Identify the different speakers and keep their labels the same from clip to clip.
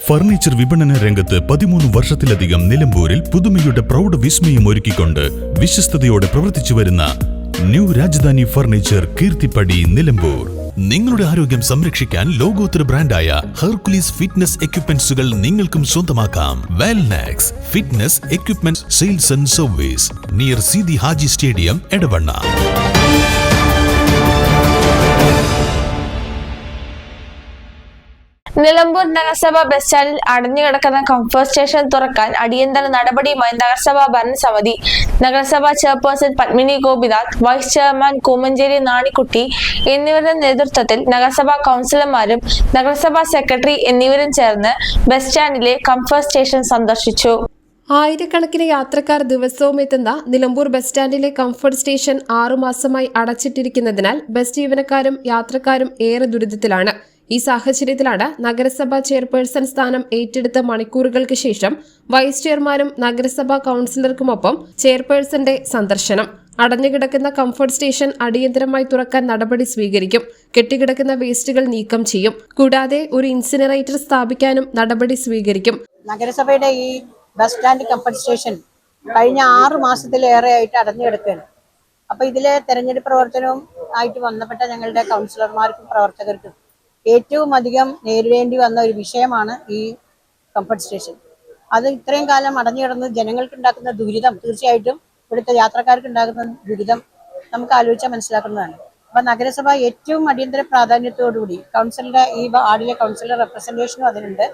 Speaker 1: Furniture വിപണന രംഗത്ത് 13 വർഷത്തിലധികം നിലമ്പൂരിൽ പുതുമയുടെ പ്രൗഢ വിസ്മയം ഒരുക്കിക്കൊണ്ട് വിശ്വസ്തയോടെ പ്രവർത്തിച്ചു വരുന്ന ന്യൂ രാജധാനി ഫർണിച്ചർ കീർത്തിപ്പടി നിലമ്പൂർ. നിങ്ങളുടെ ആരോഗ്യം സംരക്ഷിക്കാൻ ലോകോത്തര ബ്രാൻഡായ ഹെർക്കുലീസ് ഫിറ്റ്നസ് എക്യുപ്മെന്റ്സുകൾ നിങ്ങൾക്കും സ്വന്തമാക്കാം. Wellnex fitness equipment sales and service near Seethi Haji stadium, Edavanna.
Speaker 2: Nilambur നഗരസഭ ബസ് സ്റ്റാൻഡിൽ അടഞ്ഞുകിടക്കുന്ന കംഫർട്ട് സ്റ്റേഷൻ തുറക്കാൻ അടിയന്തര നടപടിയുമായി നഗരസഭാ ഭരണസമിതി. നഗരസഭാ chairperson Padmini Gopinath, vice chairman Koomancheri Nanikutty എന്നിവരുടെ നേതൃത്വത്തിൽ നഗരസഭാ കൗൺസിലർമാരും നഗരസഭാ സെക്രട്ടറി എന്നിവരും ചേർന്ന് ബസ് സ്റ്റാൻഡിലെ കംഫർട്ട് സ്റ്റേഷൻ സന്ദർശിച്ചു.
Speaker 3: ആയിരക്കണക്കിന് യാത്രക്കാർ ദിവസവും എത്തുന്ന നിലമ്പൂർ ബസ് സ്റ്റാൻഡിലെ കംഫർട്ട് സ്റ്റേഷൻ 6 മാസമായി അടച്ചിട്ടിരിക്കുന്നതിനാൽ ബസ് ജീവനക്കാരും യാത്രക്കാരും ഏറെ ദുരിതത്തിലാണ്. ഈ സാഹചര്യത്തിലാണ് നഗരസഭാ ചെയർപേഴ്സൺ സ്ഥാനം ഏറ്റെടുത്ത മണിക്കൂറുകൾക്ക് ശേഷം വൈസ് ചെയർമാനും നഗരസഭാ കൌൺസിലർക്കുമൊപ്പം ചെയർപേഴ്സന്റെ സന്ദർശനം. അടഞ്ഞുകിടക്കുന്ന കംഫർട്ട് സ്റ്റേഷൻ അടിയന്തരമായി തുറക്കാൻ നടപടി സ്വീകരിക്കും. കെട്ടിക്കിടക്കുന്ന വേസ്റ്റുകൾ നീക്കം ചെയ്യും. കൂടാതെ ഒരു ഇൻസിനറേറ്റർ സ്ഥാപിക്കാനും നടപടി സ്വീകരിക്കും.
Speaker 4: നഗരസഭയുടെ ഈ ബസ് സ്റ്റാൻഡ് കംഫർട്ട് സ്റ്റേഷൻ കഴിഞ്ഞ 6 മാസത്തിലേറെയായിട്ട് അടഞ്ഞുകിടക്കുകയാണ്. അപ്പോൾ ഇതിലെ തെരഞ്ഞെടുപ്പ് പ്രവർത്തനവും ആയിട്ട് ബന്ധപ്പെട്ട ഞങ്ങളുടെ കൗൺസിലർമാർക്കും പ്രവർത്തകർക്കും ഏറ്റവും അധികം നേരിടേണ്ടി വന്ന ഒരു വിഷയമാണ് ഈ കംഫർട്ട് സ്റ്റേഷൻ. അത് ഇത്രയും കാലം അടഞ്ഞു കിടന്ന് ജനങ്ങൾക്ക് ഉണ്ടാക്കുന്ന ദുരിതം, തീർച്ചയായിട്ടും ഇവിടുത്തെ യാത്രക്കാർക്ക് ഉണ്ടാകുന്ന ദുരിതം നമുക്ക് ആലോചിച്ചാൽ മനസ്സിലാക്കുന്നതാണ്. അപ്പം നഗരസഭ ഏറ്റവും അടിയന്തര പ്രാധാന്യത്തോടുകൂടി കൗൺസിലറുടെ ഈ വാർഡിലെ കൗൺസിലർ റെപ്രസെൻറ്റേഷനും അതിനുണ്ട്.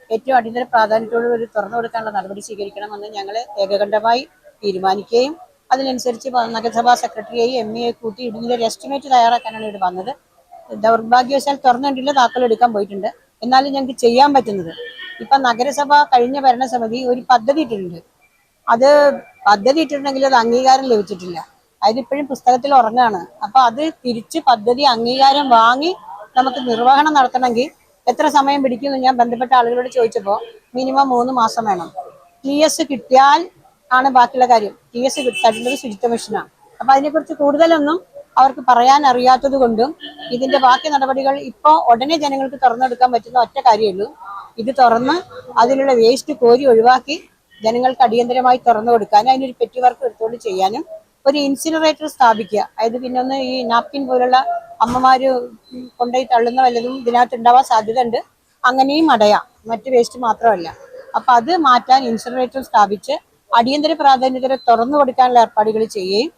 Speaker 4: ഏറ്റവും അടിയന്തര പ്രാധാന്യത്തോടുകൂടി തുറന്നു കൊടുക്കാനുള്ള നടപടി സ്വീകരിക്കണമെന്ന് ഞങ്ങൾ ഏകകണ്ഠമായി തീരുമാനിക്കുകയും അതിനനുസരിച്ച് നഗരസഭാ സെക്രട്ടറിയെയും ME കൂട്ടി ഇതിൻ്റെ ഒരു എസ്റ്റിമേറ്റ് തയ്യാറാക്കാനാണ് ഇവിടെ വന്നത്. ദൗർഭാഗ്യവശാൽ തുറന്നിട്ടില്ല, താക്കോൽ എടുക്കാൻ പോയിട്ടുണ്ട്. എന്നാലും ഞങ്ങൾക്ക് ചെയ്യാൻ പറ്റുന്നത്, ഇപ്പം നഗരസഭ കഴിഞ്ഞ ഭരണസമിതി ഒരു പദ്ധതി ഇട്ടിട്ടുണ്ട്. അത് പദ്ധതി ഇട്ടിട്ടുണ്ടെങ്കിൽ അത് അംഗീകാരം ലഭിച്ചിട്ടില്ല. അതിലിപ്പോഴും പുസ്തകത്തിൽ ഉറങ്ങാണ്. അപ്പം അത് തിരിച്ച് പദ്ധതി അംഗീകാരം വാങ്ങി നമുക്ക് നിർവഹണം നടത്തണമെങ്കിൽ എത്ര സമയം പിടിക്കുമെന്ന് ഞാൻ ബന്ധപ്പെട്ട ആളുകളോട് ചോദിച്ചപ്പോൾ മിനിമം 3 മാസം വേണം. TS കിട്ടിയാൽ ആണ് ബാക്കിയുള്ള കാര്യം. TS കിട്ടാറുള്ളത് ശുചിത്വ മിഷനാണ്. അപ്പം അതിനെക്കുറിച്ച് കൂടുതലൊന്നും അവർക്ക് പറയാൻ അറിയാത്തത് കൊണ്ടും ഇതിന്റെ ബാക്കി നടപടികൾ ഇപ്പോൾ ഉടനെ ജനങ്ങൾക്ക് തുറന്നെടുക്കാൻ പറ്റുന്ന ഒറ്റ കാര്യമുള്ളൂ. ഇത് തുറന്ന് അതിലുള്ള വേസ്റ്റ് കോരി ഒഴിവാക്കി ജനങ്ങൾക്ക് അടിയന്തരമായി തുറന്നു കൊടുക്കാനും അതിനൊരു പെറ്റി വർക്ക് എടുത്തുകൊണ്ട് ചെയ്യാനും ഒരു ഇൻസിനറേറ്റർ സ്ഥാപിക്കുക. അതായത് പിന്നെ ഒന്ന് ഈ നാപ്കിൻ പോലുള്ള അമ്മമാര് കൊണ്ടുപോയി തള്ളുന്ന വല്ലതും ഇതിനകത്ത് ഉണ്ടാവാൻ സാധ്യത ഉണ്ട്. അങ്ങനെയും അടയാം, മറ്റു വേസ്റ്റ് മാത്രമല്ല. അപ്പം അത് മാറ്റാൻ ഇൻസിനറേറ്റർ സ്ഥാപിച്ച് അടിയന്തര പ്രാധാന്യത്തോടെ തുറന്നു കൊടുക്കാനുള്ള ഏർപ്പാടുകൾ ചെയ്യുകയും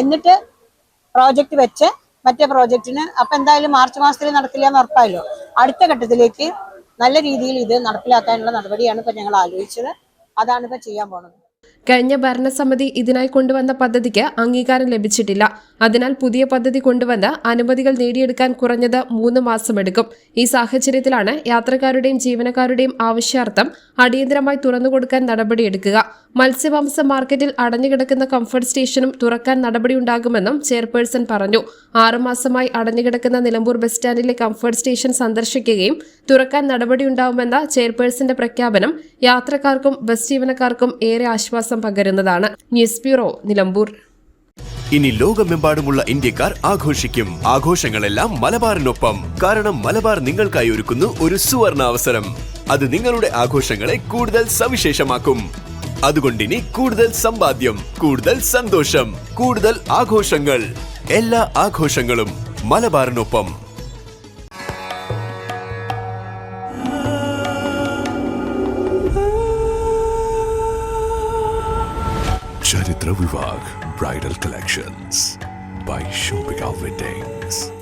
Speaker 4: എന്നിട്ട് പ്രോജക്റ്റ് വെച്ച് മറ്റേ പ്രോജക്റ്റിന് അപ്പം എന്തായാലും മാർച്ച് മാസത്തിൽ നടക്കില്ല എന്ന് ഉറപ്പായല്ലോ. അടുത്ത ഘട്ടത്തിലേക്ക് നല്ല രീതിയിൽ ഇത് നടപ്പിലാക്കാനുള്ള നടപടിയാണ് ഇപ്പം ഞങ്ങൾ ആലോചിച്ചത്. അതാണ് ഇപ്പം ചെയ്യാൻ പോണത്.
Speaker 3: കഴിഞ്ഞ ഭരണസമിതി ഇതിനായി കൊണ്ടുവന്ന പദ്ധതിക്ക് അംഗീകാരം ലഭിച്ചിട്ടില്ല. അതിനാൽ പുതിയ പദ്ധതി കൊണ്ടുവന്ന് അനുമതികൾ നേടിയെടുക്കാൻ കുറഞ്ഞത് 3 മാസമെടുക്കും. ഈ സാഹചര്യത്തിലാണ് യാത്രക്കാരുടെയും ജീവനക്കാരുടെയും ആവശ്യാർത്ഥം അടിയന്തരമായി തുറന്നുകൊടുക്കാൻ നടപടിയെടുക്കുക. മത്സ്യമാംസ മാർക്കറ്റിൽ അടഞ്ഞുകിടക്കുന്ന കംഫർട്ട് സ്റ്റേഷനും തുറക്കാൻ നടപടിയുണ്ടാകുമെന്നും ചെയർപേഴ്സൺ പറഞ്ഞു. 6 മാസമായി അടഞ്ഞുകിടക്കുന്ന നിലമ്പൂർ ബസ് സ്റ്റാൻഡിലെ കംഫർട്ട് സ്റ്റേഷൻ സന്ദർശിക്കുകയും തുറക്കാൻ നടപടിയുണ്ടാവുമെന്ന ചെയർപേഴ്സന്റെ പ്രഖ്യാപനം യാത്രക്കാർക്കും ബസ് ജീവനക്കാർക്കും ഏറെ ആശ്വാസം പകരുന്നതാണ്. News bureau, Nilambur.
Speaker 5: ഇനി ലോകമെമ്പാടുമുള്ള ഇന്ത്യക്കാർ ആഘോഷിക്കും. ആഘോഷങ്ങളെല്ലാം മലബാറിനൊപ്പം. കാരണം മലബാർ നിങ്ങൾക്കായി ഒരുക്കുന്നു ഒരു സുവർണ അവസരം. അത് നിങ്ങളുടെ ആഘോഷങ്ങളെ കൂടുതൽ സവിശേഷമാക്കും. അതുകൊണ്ടിനി കൂടുതൽ സമ്പാദ്യം, കൂടുതൽ സന്തോഷം, കൂടുതൽ ആഘോഷങ്ങൾ. എല്ലാ ആഘോഷങ്ങളും മലബാറിനൊപ്പം. ചരിത്ര Vivah bridal collections by Shobhika Weddings.